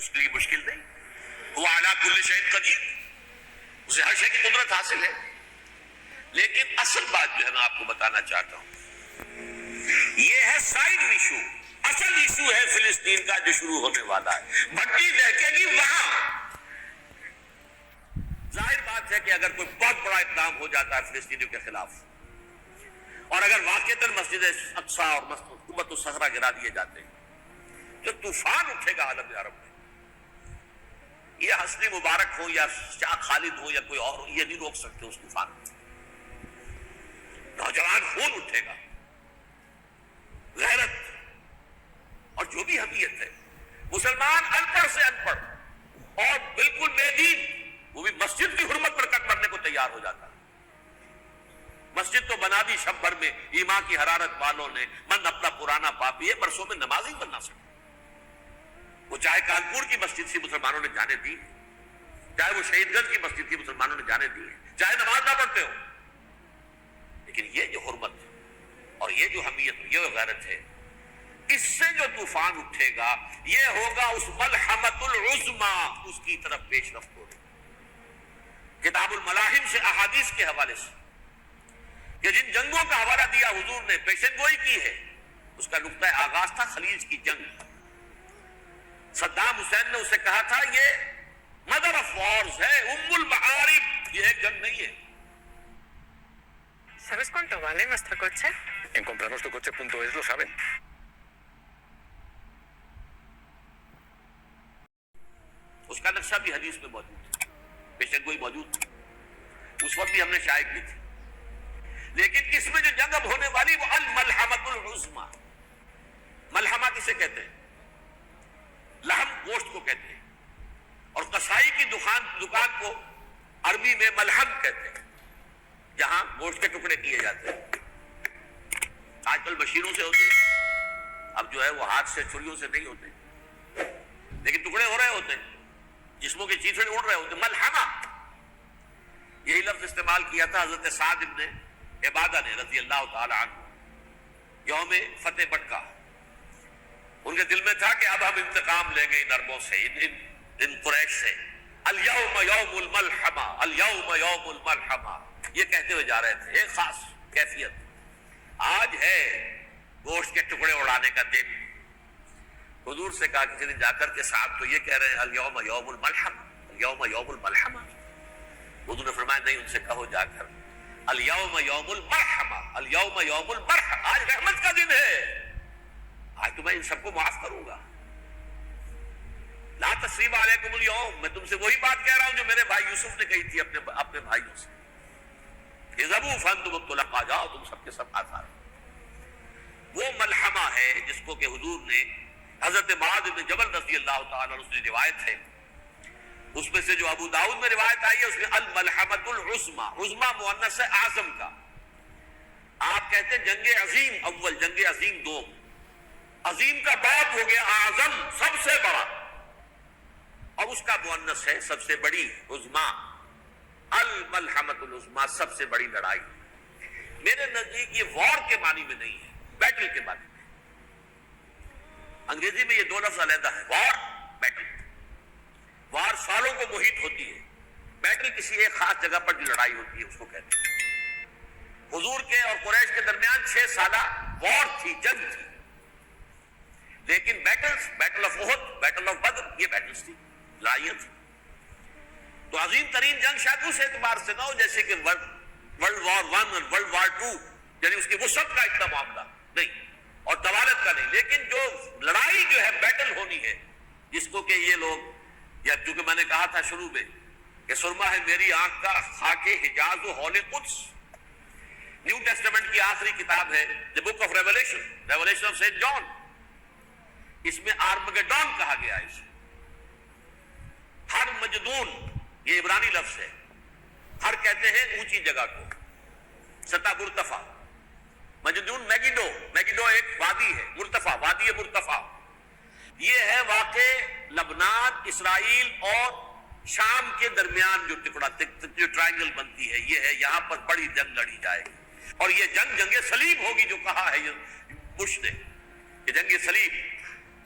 اس کے لیے مشکل نہیں. وہ علی کل شیء قدیر، اسے ہر شے کی قدرت حاصل ہے. لیکن اصل بات جو ہے میں آپ کو بتانا چاہتا ہوں، یہ ہے سائیڈ ایشو. اصل ایشو ہے فلسطین کا جو شروع ہونے والا ہے. بھٹی دہکے گی وہاں. ظاہر بات ہے کہ اگر کوئی بہت بڑا اقدام ہو جاتا ہے فلسطینیوں کے خلاف، اور اگر واقعتاً مسجد اقصیٰ اور حکومت الصحرا گرا دیے جاتے ہیں تو طوفان اٹھے گا عالم عرب میں. یہ حسنی مبارک ہو یا شاہ خالد ہو یا کوئی اور ہو، یہ نہیں روک سکتے اس طوفان کو. نوجوان خون اٹھے گا، غیرت اور جو بھی حمیت ہے. مسلمان ان پڑھ سے ان پڑھ اور بالکل بے دین، وہ بھی مسجد کی حرمت پر کٹ مرنے کو تیار ہو جاتا ہے. مسجد تو بنا دی شب بھر میں ایمان کی حرارت والوں نے، من اپنا پرانا پاپی ہے، برسوں میں نماز ہی بننا سکتا. وہ چاہے کانپور کی مسجد سے مسلمانوں نے جانے دی، چاہے وہ شہید گنج کی مسجد کی مسلمانوں نے جانے دی، چاہے نماز نہ پڑھتے ہو. لیکن یہ جو حرمت اور یہ جو حمیت، یہ جو غیرت ہے، اس سے جو طوفان اٹھے گا یہ ہوگا اس ملحمۃ العظما، اس کی طرف پیش رفت ہوگی. کتاب الملاحم سے احادیث کے حوالے سے کہ جن جنگوں کا حوالہ دیا حضور نے، پیشن گوئی کی ہے، اس کا نقطہ آغاز تھا خلیج کی جنگ. صدام حسین نے اسے کہا تھا یہ مدر آف وارز ہے، المعارب، یہ ایک جنگ نہیں ہے. ¿Sabes cuánto vale nuestro coche? En comprarnuestrocoche.es lo saben. اس کا نقشہ بھی حدیث میں موجود ہے، پیشن گوئی موجود تھی، اس وقت بھی ہم نے شائع کی تھی. لیکن اس میں جو جنگ اب ہونے والی وہ الملحمۃ العظما. ملحمہ کسے کہتے ہیں؟ لحم گوشت کو کہتے ہیں، اور قصائی کی دکان کو عربی میں ملحم کہتے ہیں، جہاں گوشت کے ٹکڑے کیے جاتے ہیں. آج کل مشینوں سے ہوتے ہیں، اب جو ہے وہ ہاتھ سے چھریوں سے نہیں ہوتے، لیکن ٹکڑے ہو رہے ہوتے ہیں، جسموں کے چیتڑے اڑ رہے ہوتے ہیں. ملحمہ، یہی لفظ استعمال کیا تھا حضرت سعد ابن عبادہ نے رضی اللہ تعالی عنہ یوم فتح مکہ. ان کے دل میں تھا کہ اب ہم انتقام لیں گے ان عربوں سے، ان قریش سے. الیوم یوم الملحمہ، الیوم یوم الملحمہ، یہ کہتے ہوئے جا رہے تھے. ایک خاص کیفیت، آج ہے گوشت کے ٹکڑے اڑانے کا دن. حضور سے کہا کہ جا کر کے صاحب تو یہ کہہ رہے ہیں الیوم یوم الملحمہ، الیوم یوم الملحمہ. حضور نے فرمایا نہیں، ان سے کہو جا کر الیوم یوم المرحمہ، الیوم یوم المرحمہ، آج رحمت کا دن ہے، آج تو میں ان سب کو معاف کروں گا. لا تثریب علیکم اليوم، میں تم سے وہی بات کہہ رہا ہوں جو میرے بھائی یوسف نے کہی تھی اپنے بھائیوں سے، اذهبوا فانتم الطلقاء، جاؤ تم سب کے سب آزاد. وہ ملحمہ ہے جس کو کہ حضور نے حضرت معاذ بن جبل رضی اللہ تعالیٰ عنہ سے روایت ہے، اس میں سے جو ابو داؤد میں روایت آئی ہے اس میں الملحمۃ العظما، عظما مؤنث ہے اعظم کا. آپ کہتے ہیں جنگ عظیم اول، جنگ عظیم دوم. عظیم کا باب ہو گیا اعظم، سب سے بڑا، اور اس کا مؤنث ہے سب سے بڑی، عظما. الملحمۃ العظما، سب سے بڑی لڑائی. میرے نزدیک یہ وار کے معنی میں نہیں ہے، بیٹل کے معنی میں. انگریزی میں یہ دو لفظ علیحدہ ہے، وار، بیٹل. وار سالوں کو محیط ہوتی ہے، بیٹل کسی ایک خاص جگہ پر جو لڑائی ہوتی ہے اس کو کہتے ہیں. حضور کے اور قریش کے درمیان 6 سالہ وار تھی، جنگ تھی. لیکن battles, battle of Uhud, battle of Badr, یہ بیٹلز تھی، لڑائیاں تھی. تو عظیم ترین جنگ شاید اس اعتبار سے نہ ہو جیسے کہ ورلڈ وار 1 اور ورلڈ وار 2، یعنی اس کی وسعت کا اتنا معاملہ نہیں اور طوالت کا نہیں. لیکن جو لڑائی جو ہے بیٹل ہونی ہے، جس کو کہ یہ لوگ، یا چونکہ میں نے کہا تھا شروع میں کہ سرما ہے میری آنکھ کا خاک حجاز و ہول قدس. نیو ٹیسٹمنٹ کی آخری کتاب ہے the book of revelation, revelation of saint John. اس میں آرمگڈون کہا گیا ہے. اسے ہر مجدون، یہ عبرانی لفظ ہے. ہر کہتے ہیں اونچی جگہ کو، سطح مرتفع. مجدون میگیڈو، میگیڈو ایک وادی ہے، مرتفع، وادی مرتفع. یہ ہے واقع لبنان، اسرائیل اور شام کے درمیان جو ٹکڑا، جو ٹرائنگل بنتی ہے، یہ ہے. یہاں پر بڑی جنگ لڑی جائے گی، اور یہ جنگ جنگ صلیب ہوگی جو کہا ہے بش نے، یہ جنگ صلیب.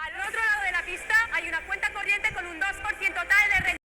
Al otro lado de la pista hay una cuenta corriente con un 2% tal de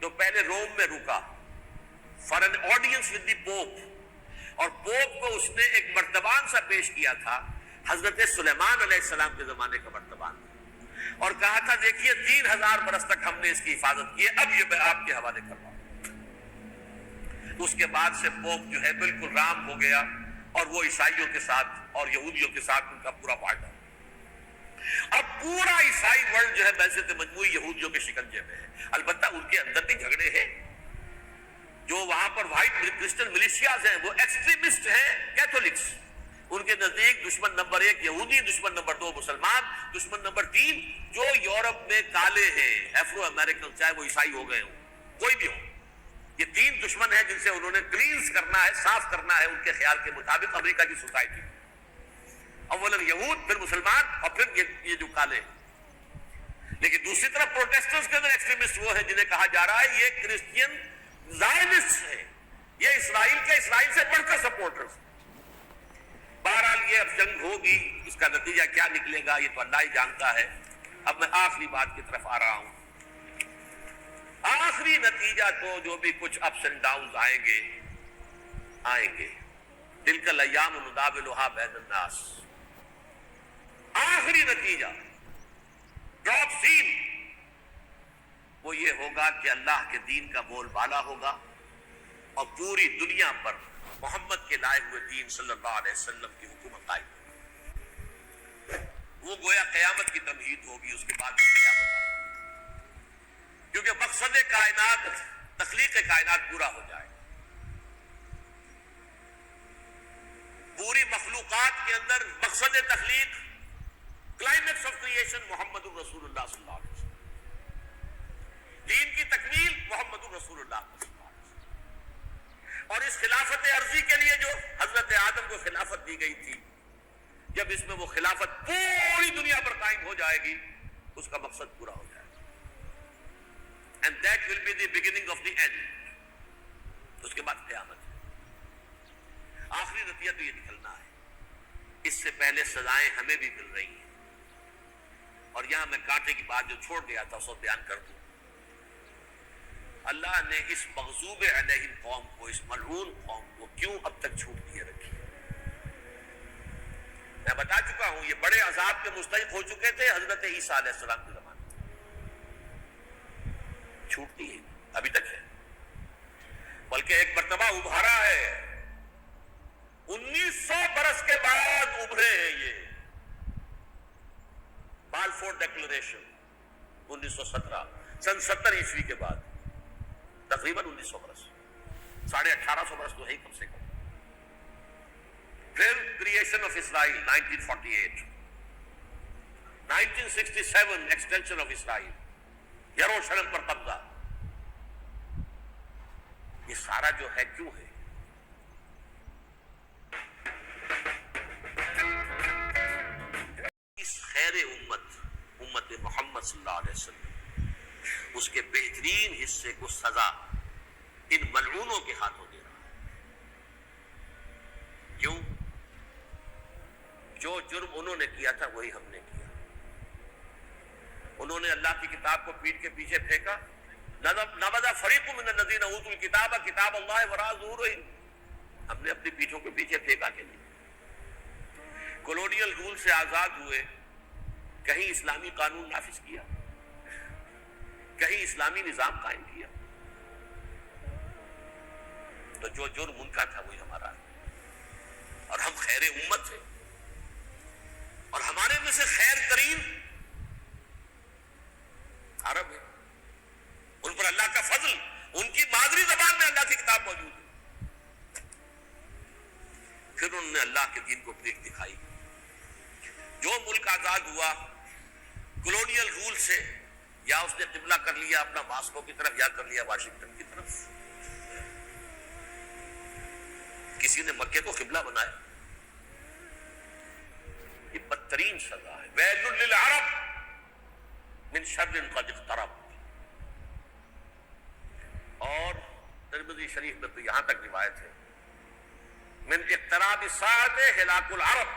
تو پہلے روم میں رکا for an audience with the Pope, اور پوپ کو اس نے ایک مرتبان سا پیش کیا تھا، حضرت سلیمان علیہ السلام کے زمانے کا مرتبان، اور کہا تھا دیکھیے 3000 برس تک ہم نے اس کی حفاظت کی ہے، اب یہ میں آپ کے حوالے کر رہا ہوں۔ اس کے بعد سے پوپ جو ہے بالکل رام ہو گیا، اور وہ عیسائیوں کے ساتھ اور یہودیوں کے ساتھ ان کا پورا پارٹنر۔ اب پورا عیسائی ورلڈ جو ہے بحثیت مجموعی یہودیوں کے شکنجے میں ہے، البتہ ان کے اندر بھی جھگڑے ہیں، جو وہاں پر وائٹ کرسچن ملیشیاز ہیں وہ ایکسٹریمسٹ ہیں کیتھولکس، ان کے نزدیک دشمن نمبر 1 یہودی، دشمن نمبر 2 مسلمان، دشمن نمبر 3 جو یورپ میں کالے ہیں ایفرو امریکن، چاہے وہ عیسائی ہو گئے ہوں کوئی بھی ہو، یہ 3 دشمن ہیں جن سے انہوں نے کلینز کرنا ہے، صاف کرنا ہے ان کے خیال کے مطابق امریکہ کی سوسائٹی، اولا یہود، پھر مسلمان، اور پھر یہ جو کالے ہیں۔ لیکن دوسری طرف پروٹیسٹنٹس کے اندر ایکسٹریمسٹ وہ ہیں جنہیں کہا جا رہا ہے یہ کرسچین زائنسٹ ہے، یہ اسرائیل کے اسرائیل سے بڑھ کر سپورٹرز۔ بہرحال یہ اب جنگ ہوگی، اس کا نتیجہ کیا نکلے گا یہ تو اللہ ہی جانتا ہے۔ اب میں آخری بات کی طرف آ رہا ہوں۔ آخری نتیجہ تو جو بھی کچھ اپس اینڈ ڈاؤنز آئیں گے، تلک الایام نداولها بین الناس، آخری نتیجہ ڈراپ سین وہ یہ ہوگا کہ اللہ کے دین کا بول بالا ہوگا، اور پوری دنیا پر محمد کے لائے ہوئے دین صلی اللہ علیہ وسلم کی حکومت قائم ہوگی۔ وہ گویا قیامت کی تمہید ہوگی، اس کے بعد قیامت آئے، کیونکہ مقصد کائنات، تخلیق کائنات پورا ہو جائے، پوری مخلوقات کے اندر مقصد تخلیق، کلائمیکس آف کریشن محمد الرسول اللہ صلی اللہ علیہ وسلم، دین کی تکمیل محمد الرسول اللہ صلی اللہ علیہ وسلم، اور اس خلافت عرضی کے لیے جو حضرت آدم کو خلافت دی گئی تھی، جب اس میں وہ خلافت پوری دنیا پر قائم ہو جائے گی، اس کا مقصد پورا ہو جائے گا، and that will be the beginning of the end۔ اس کے بعد قیامت ہے۔ آخری نتیجہ تو یہ نکلنا ہے، اس سے پہلے سزائیں ہمیں بھی مل رہی ہیں، اور یہاں میں کانٹے کی بات جو چھوڑ گیا تھا اس کو بیان کر دوں۔ اللہ نے اس مغضوب علیہم قوم کو، اس ملعون قوم کو کیوں اب تک چھوٹ دیے رکھی؟ میں بتا چکا ہوں یہ بڑے عذاب کے مستحق ہو چکے تھے حضرت عیسیٰ علیہ السلام کے زمانے میں، چھوٹتی ہے ابھی تک ہے، بلکہ ایک مرتبہ ابھارا ہے، 1900 برس کے بعد ابھرے ہیں یہ، بالفور ڈیکلریشن 1917 سن 70 عیسوی کے بعد، تقریباً 1900 برس، 1850 برس تو ہے کم سے کم۔ پھر creation of Israel 1948، 1967 extension of Israel, یروشلم پر قبضہ، یہ سارا جو ہے کیوں ہے؟ اس خیر امت محمد صلی اللہ علیہ وسلم، اس کے بہترین حصے کو سزا ان ملعونوں کے ہاتھوں دے رہا ہے۔ کیوں؟ جو جرم انہوں نے کیا تھا وہی ہم نے کیا۔ انہوں نے اللہ کی کتاب کو پیٹھ کے پیچھے پھینکا، نبذ فریق من الذین اوتوا الکتاب کتاب اللہ وراء ظہورہم، ہم نے اپنی پیٹھوں کے پیچھے پھینکا کہ نہیں۔ کولونیل رول سے آزاد ہوئے، کہیں اسلامی قانون نافذ کیا، کہیں اسلامی نظام قائم کیا، تو جو جرم ان کا تھا وہی ہمارا ہے، اور ہم خیر امت ہیں، اور ہمارے میں سے خیر ترین عرب ہے، ان پر اللہ کا فضل، ان کی مادری زبان میں اللہ کی کتاب موجود ہے، پھر انہوں نے اللہ کے دین کو بریک دکھائی۔ جو ملک آزاد ہوا کولونیل رول سے، یا اس نے قبلہ کر لیا اپنا ماسکو کی طرف، یا کر لیا واشنگٹن کی طرف، کسی نے مکے کو قبلہ بنایا، یہ بدترین سزا ہے۔ ویل للعرب من شر قد اقترب، اور ترمذی شریف میں تو یہاں تک روایت ہے من اقتراب الساعۃ ہلاک العرب،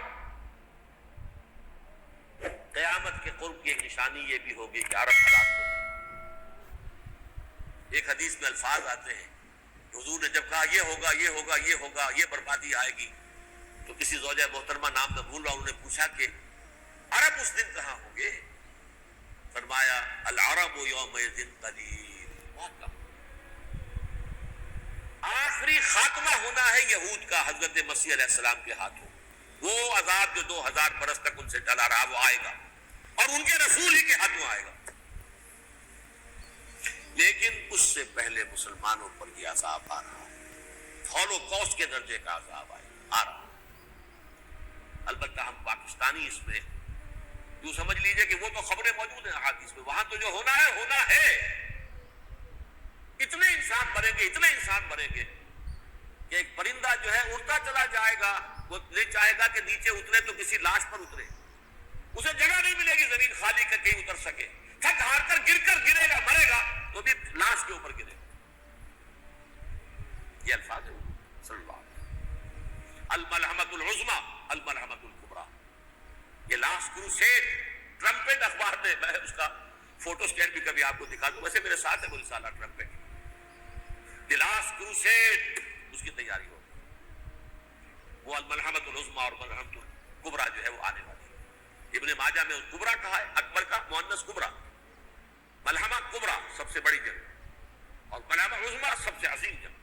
قیامت کے قرب کی ایک نشانی یہ بھی ہوگی کہ عرب ہلاک ہو جائے۔ ایک حدیث میں الفاظ آتے ہیں، حضور نے جب کہا یہ ہوگا یہ ہوگا یہ ہوگا یہ بربادی آئے گی، تو کسی زوجہ محترمہ نام میں بھول رہا ہوں، انہوں نے پوچھا کہ عرب اس دن کہاں ہوں گے؟ فرمایا العرب یومئذ قلیل، بہت کم۔ آخری خاتمہ ہونا ہے یہود کا حضرت مسیح علیہ السلام کے ہاتھوں، وہ عذاب جو 2000 برس تک ان سے ٹلا رہا وہ آئے گا، اور ان کے رسول ہی کے ہاتھوں آئے گا۔ لیکن اس سے پہلے مسلمانوں پر یہ عذاب آ رہا ہے، ہولوکاسٹ کے درجے کا عذاب آ رہا ہے۔ البتہ ہم پاکستانی اس میں یوں سمجھ لیجئے کہ وہ تو خبریں موجود ہیں احادیث میں، وہاں تو جو ہونا ہے، اتنے انسان مریں گے کہ ایک پرندہ جو ہے اڑتا چلا جائے گا، وہ نہیں چاہے گا کہ نیچے اترے تو کسی لاش پر اترے، اسے جگہ نہیں ملے گی زمین خالی کر کہیں اتر سکے، تھک ہار کر گرے گا، مرے گا تو بھی لاش کے اوپر گرے گا۔ یہ الفاظ ہے صلی اللہ علیہ وسلم، الملحمۃ العظمی الملحمۃ الکبریٰ، یہ لاسٹ کروسیڈ، ٹرمپٹ اخبار میں، میں اس کا فوٹو اسٹیٹ بھی کبھی آپ کو دکھا دوں، ویسے میرے ساتھ ہے وہ رسالہ ٹرمپٹ، دی لاسٹ کروسیڈ، اس کی تیاری ہو، وہ الملحمۃ العظمی اور ملحمۃ الکبریٰ جو ہے وہ آنے والی ہے۔ ابن ماجہ میں کبریٰ کہا ہے، اکبر کا مؤنث کبریٰ، ملحمہ کبریٰ سب سے بڑی جنگ، اور ملحمہ عظمی سب سے عظیم جنگ۔